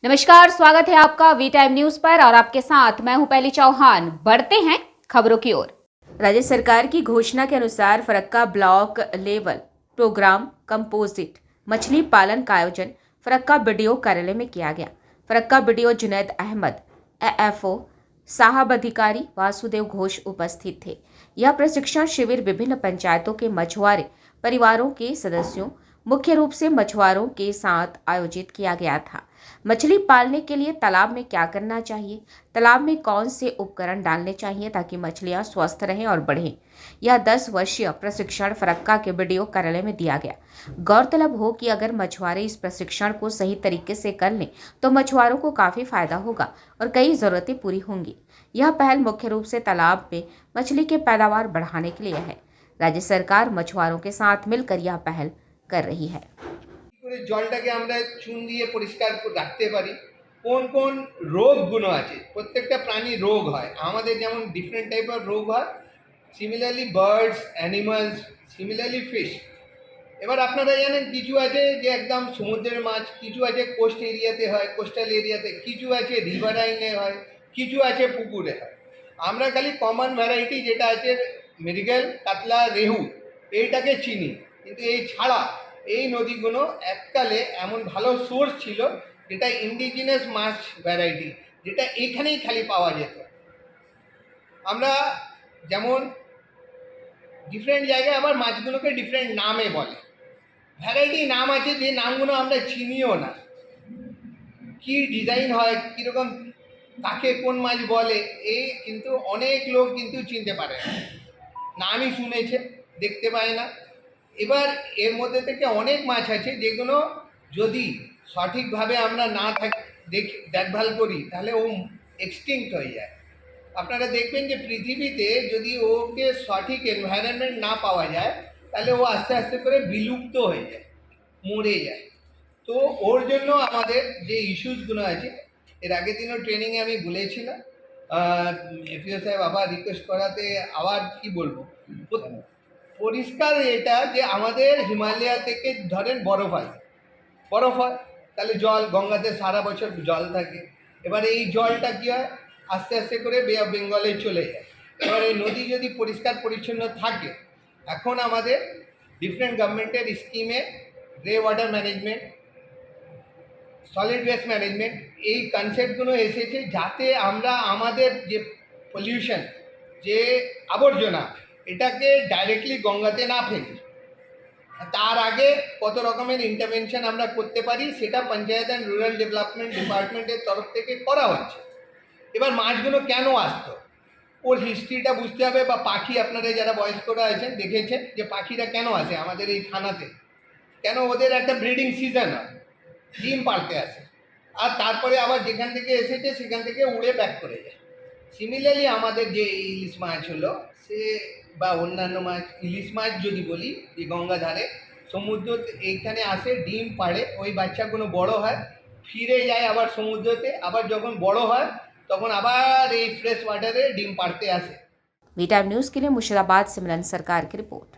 नमस्कार, स्वागत है आपका वी टाइम न्यूज पर और आपके साथ मैं हूं पहली चौहान। बढ़ते हैं खबरों की ओर। राज्य सरकार की घोषणा के अनुसार Farakka block level programme composite मछली पालन का आयोजन फरक्का बीडीओ कार्यालय में किया गया। फरक्का बीडीओ जुनैद अहमद, एएफओ साहब अधिकारी वासुदेव घोष उपस्थित थे। यह प्रशिक्षण शिविर विभिन्न पंचायतों के मछुआरे परिवारों के सदस्यों, मुख्य रूप से मछुआरों के साथ आयोजित किया गया था। मछली पालने के लिए तालाब में क्या करना चाहिए, तालाब में कौन से उपकरण डालने चाहिए ताकि मछलियां स्वस्थ रहें और बढ़ें। यह 10 वर्षीय प्रशिक्षण फरक्का के बीडीओ कार्यालय में दिया गया। गौरतलब हो कि अगर मछुआरे इस प्रशिक्षण को सही तरीके से कर लें तो मछुआरों को काफी फायदा होगा और कई जरूरतें पूरी होंगी। यह पहल मुख्य रूप से तालाब में मछली की पैदावार बढ़ाने के लिए है। राज्य सरकार मछुआरों के साथ मिलकर यह पहल कर रही है। জলটাকে আমরা চুন দিয়ে পরিষ্কার রাখতে পারি, কোন কোন রোগগুলো আছে, প্রত্যেকটা প্রাণী রোগ হয়, আমাদের যেমন ডিফারেন্ট টাইপের রোগ হয়, similarly birds, animals, similarly fish. এবার আপনারা জানেন কিছু আছে যে একদম সমুদ্রের মাছ, কিছু আছে কোস্ট এরিয়াতে হয়, কোস্টাল এরিয়াতে, কিছু আছে রিভারাইনে হয়, কিছু আছে পুকুরে হয়। আমরা খালি কমন ভ্যারাইটি যেটা আছে মৃগেল, কাতলা, রেহু এইটাকে চিনি, কিন্তু এই ছাড়া এই নদীগুলো এককালে এমন ভালো সোর্স ছিল যেটা ইন্ডিজিনাস মাছ ভ্যারাইটি, যেটা এখানেই খালি পাওয়া যেত। আমরা যেমন ডিফারেন্ট জায়গায় আবার মাছগুলোকে ডিফারেন্ট নামে বলে, ভ্যারাইটি নাম আছে যে নামগুলো আমরা চিনিও না, কি ডিজাইন হয়, কীরকম, কাকে কোন মাছ বলে, এই কিন্তু অনেক লোক কিন্তু চিনতে পারে না, নামই শুনেছে, দেখতে পায় না। এবার এর মধ্যে থেকে অনেক মাছ আছে যেগুলো যদি সঠিকভাবে আমরা না দেখভাল করি তাহলে ও এক্সটিংক্ট হয়ে যায়। আপনারা দেখবেন যে পৃথিবীতে যদি ওকে সঠিক এনভায়রনমেন্ট না পাওয়া যায় তাহলে ও আস্তে আস্তে করে বিলুপ্ত হয়ে যায়, মরে যায়। তো ওর জন্য আমাদের যে ইস্যুসগুলো আছে, এর আগের দিনও ট্রেনিংয়ে আমি বলেছিলাম, এফিও সাহেব আবার রিকোয়েস্ট করাতে আবার কি বলবো, পরিষ্কার এটা যে আমাদের হিমালয়া থেকে ধরেন বরফ হয়, তাহলে জল গঙ্গাতে সারা বছর জল থাকে। এবার এই জলটা কী হয়, আস্তে আস্তে করে বে অফ বেঙ্গলে চলে যায়। এবার এই নদী যদি পরিষ্কার পরিচ্ছন্ন থাকে, এখন আমাদের ডিফারেন্ট গভর্নমেন্টের স্কিমে grey water management, solid waste management, এই কনসেপ্টগুলো এসেছে যাতে আমরা আমাদের যে পলিউশন, যে আবর্জনা, এটাকে ডাইরেক্টলি গঙ্গাতে না ফেলি। তার আগে কত রকমের ইন্টারভেনশন আমরা করতে পারি সেটা পঞ্চায়েত অ্যান্ড রুরাল ডেভেলপমেন্ট ডিপার্টমেন্টের তরফ থেকে করা হচ্ছে। এবার মাছগুলো কেন আসতো, ওর হিস্ট্রিটা বুঝতে হবে, বা পাখি, আপনারা যারা বয়স্করা আছেন দেখেছেন যে পাখিরা কেন আসে আমাদের এই থানাতে, কেন ওদের একটা ব্রিডিং সিজন হয়, ডিম পাড়তে আসে, আর তারপরে আবার যেখান থেকে এসেছে সেখান থেকে উড়ে ব্যাক করে যায়। সিমিলারলি আমাদের যে ইলিশ মাছ হলো সে বা অন্যান্য মাছ, ইলিশ মাছ যদি বলি, এই গঙ্গাধারে সমুদ্র এইখানে আসে, ডিম পাড়ে, ওই বাচ্চাগুলো বড় হয়, ফিরে যায় আবার সমুদ্রতে, আবার যখন বড় হয় তখন আবার এই ফ্রেশ ওয়াটারে ডিম পাড়তে আসে। वी टाइम न्यूज के लिए मुर्शिदाबाद से मिलन सरकार की रिपोर्ट।